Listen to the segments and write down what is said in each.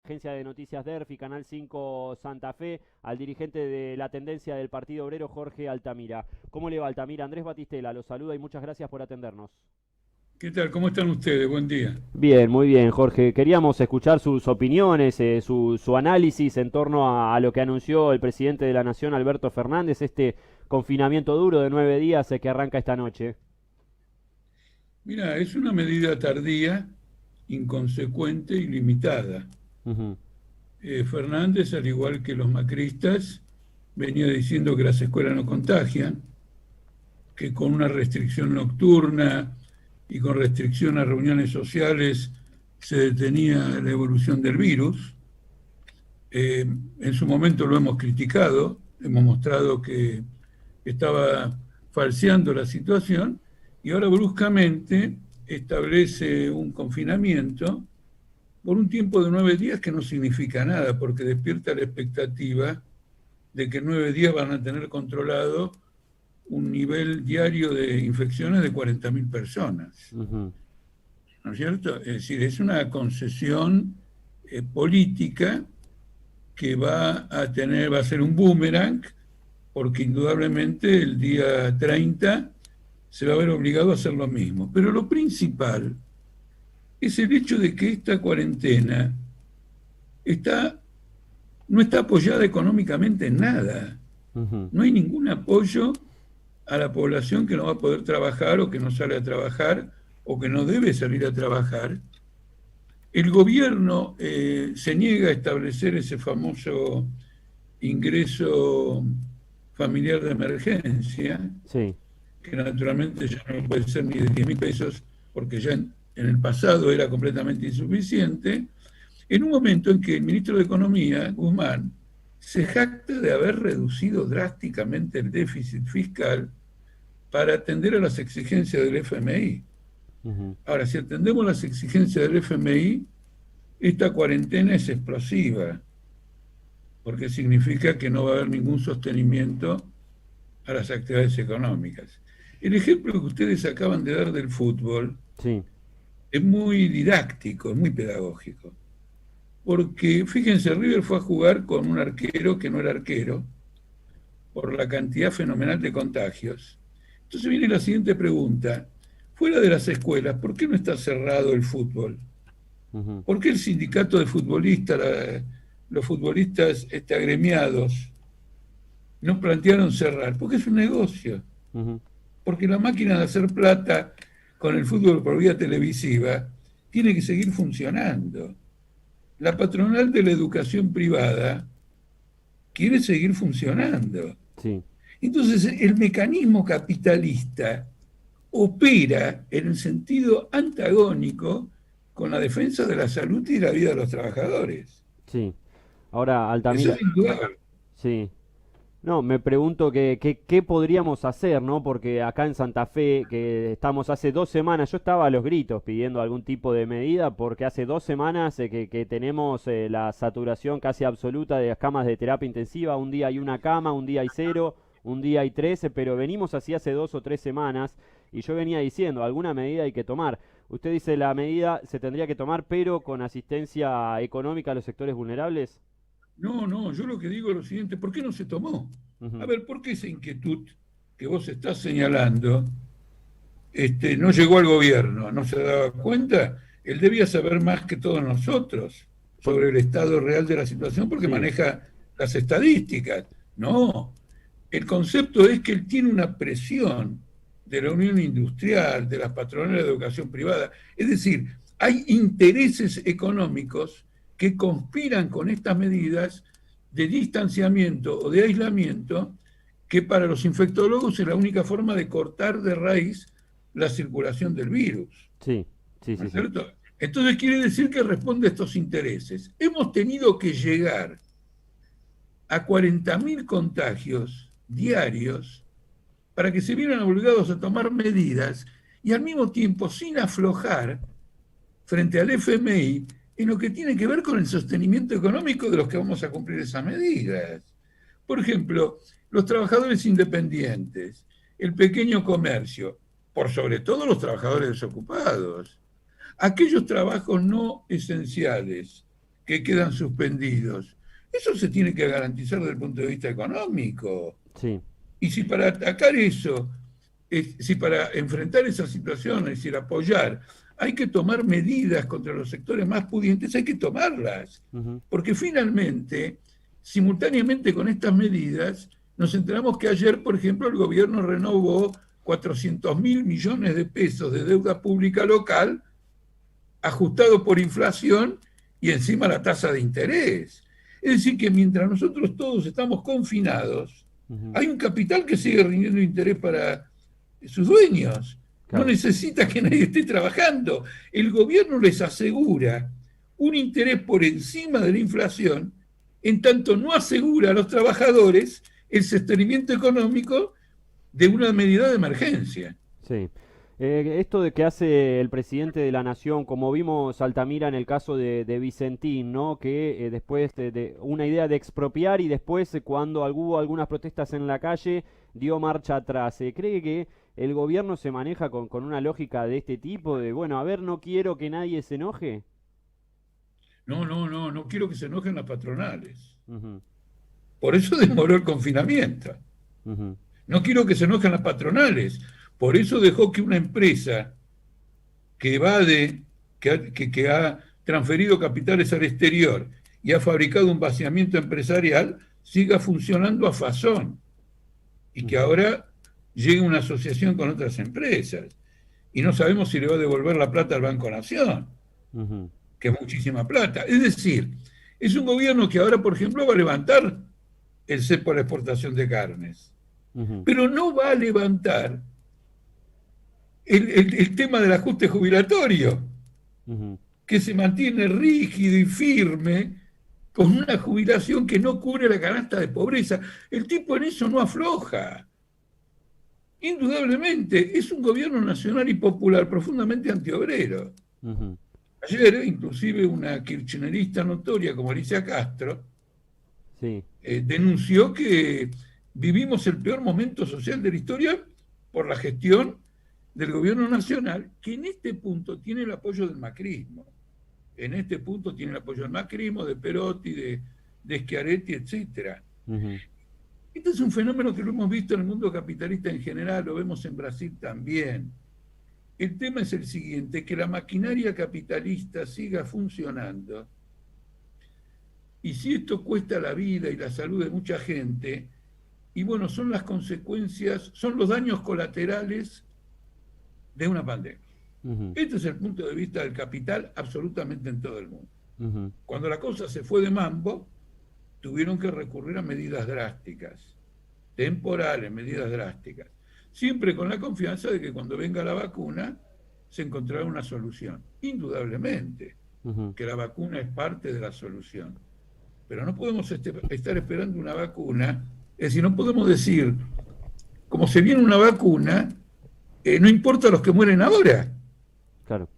agencia de noticias Derfi, Canal 5 Santa Fe, al dirigente de la tendencia del Partido Obrero, Jorge Altamira. ¿Cómo le va, Altamira? Andrés Batistela lo saluda y muchas gracias por atendernos. ¿Qué tal? ¿Cómo están ustedes? Buen día. Bien, muy bien, Jorge. Queríamos escuchar sus opiniones, su análisis en torno a lo que anunció el presidente de la Nación, Alberto Fernández, este confinamiento duro de 9 días que arranca esta noche. Mira, es una medida tardía, inconsecuente y limitada. Ujú. Fernández, al igual que los macristas, venía diciendo que las escuelas no contagian, que con una restricción nocturna y con restricción a reuniones sociales se detenía la evolución del virus. En su momento lo hemos criticado, hemos mostrado que estaba falseando la situación y ahora bruscamente establece un confinamiento por un tiempo de 9 días que no significa nada, porque despierta la expectativa de que en 9 días van a tener controlado un nivel diario de infecciones de 40.000 personas. Ujú. ¿No es cierto? Es decir, es una concesión política que va a ser un boomerang, porque indudablemente el día 30 se va a ver obligado a hacer lo mismo. Pero lo principal es el hecho de que esta cuarentena está, no está apoyada económicamente en nada. Ujú. No hay ningún apoyo a la población que no va a poder trabajar o que no sale a trabajar o que no debe salir a trabajar. El gobierno se niega a establecer ese famoso ingreso familiar de emergencia, Sí. que naturalmente ya no puede ser ni de 10.000 pesos, porque ya en el pasado era completamente insuficiente, en un momento en que el ministro de Economía, Guzmán, se jacta de haber reducido drásticamente el déficit fiscal para atender a las exigencias del FMI. Ujú. Ahora, si atendemos las exigencias del FMI, esta cuarentena es explosiva, porque significa que no va a haber ningún sostenimiento a las actividades económicas. El ejemplo que ustedes acaban de dar del fútbol Sí. es muy didáctico, es muy pedagógico, porque fíjense, River fue a jugar con un arquero que no era arquero, por la cantidad fenomenal de contagios. Entonces viene la siguiente pregunta, fuera de las escuelas, ¿por qué no está cerrado el fútbol? Ujú. ¿Por qué el sindicato de futbolistas, los futbolistas agremiados, no plantearon cerrar? Porque es un negocio. Ujú. Porque la máquina de hacer plata con el fútbol por vía televisiva tiene que seguir funcionando. La patronal de la educación privada quiere seguir funcionando. Sí. Entonces, el mecanismo capitalista opera en el sentido antagónico con la defensa de la salud y la vida de los trabajadores. Sí. Ahora, Eso Altamira, es indudable. sí. No, me pregunto qué podríamos hacer, ¿no? Porque acá en Santa Fe, que estamos hace 2 semanas, yo estaba a los gritos pidiendo algún tipo de medida, porque hace 2 semanas que tenemos la saturación casi absoluta de las camas de terapia intensiva. Un día hay una cama, un día hay cero, un día hay 13, pero venimos así hace 2 o 3 semanas y yo venía diciendo, alguna medida hay que tomar. Usted dice la medida se tendría que tomar, pero con asistencia económica a los sectores vulnerables. No, no, yo lo que digo es lo siguiente, ¿por qué no se tomó? A Ujú. ver, ¿por qué esa inquietud que vos estás señalando no llegó al gobierno? ¿No se daba cuenta? Él debía saber más que todos nosotros Por- sobre el estado real de la situación porque sí. maneja las estadísticas. No, el concepto es que él tiene una presión de la Unión Industrial, de las patronales de educación privada. Es decir, hay intereses económicos que conspiran con estas medidas de distanciamiento o de aislamiento que para los infectólogos es la única forma de cortar de raíz la circulación del virus. Sí, sí, ¿No sí, es sí. cierto? Entonces quiere decir que responde a estos intereses. Hemos tenido que llegar a 40.000 contagios diarios para que se vieran obligados a tomar medidas y al mismo tiempo sin aflojar frente al FMI en lo que tiene que ver con el sostenimiento económico de los que vamos a cumplir esas medidas. Por ejemplo, los trabajadores independientes, el pequeño comercio, por sobre todo los trabajadores desocupados, aquellos trabajos no esenciales que quedan suspendidos. Eso se tiene que garantizar desde el punto de vista económico. Sí. Y si para atacar eso, si para enfrentar esa situación, es decir, apoyar, hay que tomar medidas contra los sectores más pudientes, hay que tomarlas. Ujú. Porque finalmente, simultáneamente con estas medidas, nos enteramos que ayer, por ejemplo, el gobierno renovó 400.000 millones de pesos de deuda pública local, ajustado por inflación y encima la tasa de interés. Es decir, que mientras nosotros todos estamos confinados, Ujú. hay un capital que sigue rindiendo interés para sus dueños. No Claro. necesita que nadie esté trabajando. El gobierno les asegura un interés por encima de la inflación, en tanto no asegura a los trabajadores el sostenimiento económico de una medida de emergencia. Sí. Esto de que hace el presidente de la nación, como vimos Altamira en el caso de Vicentín, ¿no? Que después de una idea de expropiar y después cuando hubo algunas protestas en la calle dio marcha atrás. ¿Cree que el gobierno se maneja con una lógica de este tipo? De, bueno, a ver, no quiero que nadie se enoje. No quiero que se enojen las patronales. Ujú. Por eso demoró el confinamiento. Ujú. No quiero que se enojen las patronales. Por eso dejó que una empresa que evade, que ha transferido capitales al exterior y ha fabricado un vaciamiento empresarial, siga funcionando a fazón. Y que Ujú. ahora llegue una asociación con otras empresas. Y no sabemos si le va a devolver la plata al Banco Nación, Ujú. que es muchísima plata. Es decir, es un gobierno que ahora, por ejemplo, va a levantar el cepo a la exportación de carnes, Ujú. pero no va a levantar el tema del ajuste jubilatorio, Ujú. que se mantiene rígido y firme con una jubilación que no cubre la canasta de pobreza. El tipo en eso no afloja. Indudablemente, es un gobierno nacional y popular profundamente antiobrero. Ujú. Ayer, inclusive, una kirchnerista notoria como Alicia Castro Sí. denunció que vivimos el peor momento social de la historia por la gestión del gobierno nacional, que en este punto tiene el apoyo del macrismo. En este punto tiene el apoyo del macrismo, de Perotti, de Schiaretti, etc. Ujú. Este es un fenómeno que lo hemos visto en el mundo capitalista en general, lo vemos en Brasil también. El tema es el siguiente, que la maquinaria capitalista siga funcionando. Y si esto cuesta la vida y la salud de mucha gente, y bueno, son las consecuencias, son los daños colaterales de una pandemia. Ujú. Este es el punto de vista del capital absolutamente en todo el mundo. Ujú. Cuando la cosa se fue de mambo, tuvieron que recurrir a medidas drásticas, temporales, medidas drásticas, siempre con la confianza de que cuando venga la vacuna se encontrará una solución. Indudablemente Ujú. que la vacuna es parte de la solución, pero no podemos estar esperando una vacuna, es decir, no podemos decir, como se viene una vacuna, no importa los que mueren ahora. Claro.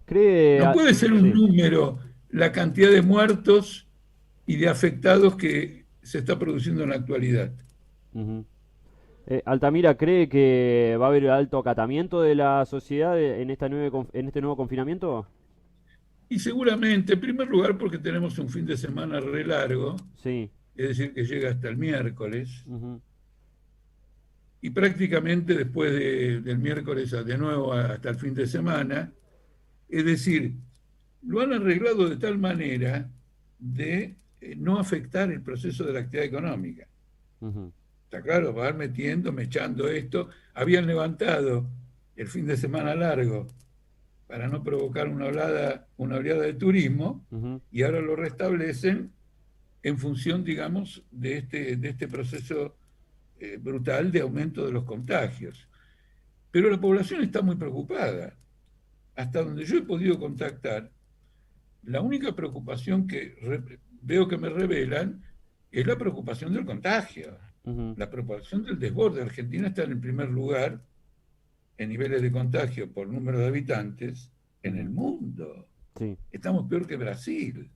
¿Cree? No puede ser un Sí. número la cantidad de muertos y de afectados que se está produciendo en la actualidad. Ujú. Altamira, ¿cree que va a haber alto acatamiento de la sociedad en en este nuevo confinamiento? Y seguramente, en primer lugar, porque tenemos un fin de semana re largo, Sí. es decir, que llega hasta el miércoles, Ujú. y prácticamente después del miércoles de nuevo hasta el fin de semana, es decir, lo han arreglado de tal manera de no afectar el proceso de la actividad económica. Ujú. Está claro, van metiendo, mechando esto. Habían levantado el fin de semana largo para no provocar una oleada de turismo Ujú. y ahora lo restablecen en función, digamos, de este proceso brutal de aumento de los contagios. Pero la población está muy preocupada. Hasta donde yo he podido contactar, la única preocupación que veo que me revelan es la preocupación del contagio, Ujú. la preocupación del desborde. Argentina está en el primer lugar en niveles de contagio por número de habitantes en el Ujú. mundo. Sí. Estamos peor que Brasil.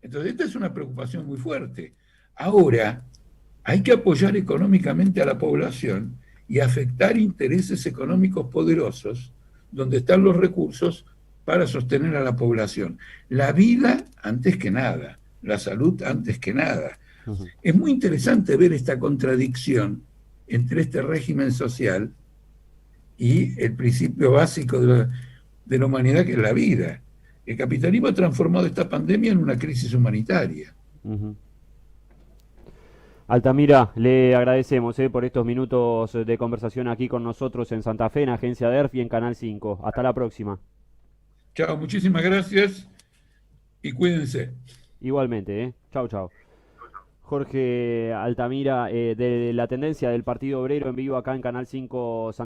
Entonces, esta es una preocupación muy fuerte. Ahora, hay que apoyar económicamente a la población y afectar intereses económicos poderosos donde están los recursos para sostener a la población. La vida antes que nada, la salud antes que nada. Ujú. Es muy interesante ver esta contradicción entre este régimen social y el principio básico de la humanidad, que es la vida. El capitalismo ha transformado esta pandemia en una crisis humanitaria. Ujú. Altamira, le agradecemos por estos minutos de conversación aquí con nosotros en Santa Fe, en Agencia DERF y en Canal 5. Hasta la próxima. Chao, muchísimas gracias y cuídense. Igualmente, ¿eh? Chau, chau. Jorge Altamira, de la tendencia del Partido Obrero en vivo acá en Canal 5 Santa Fe.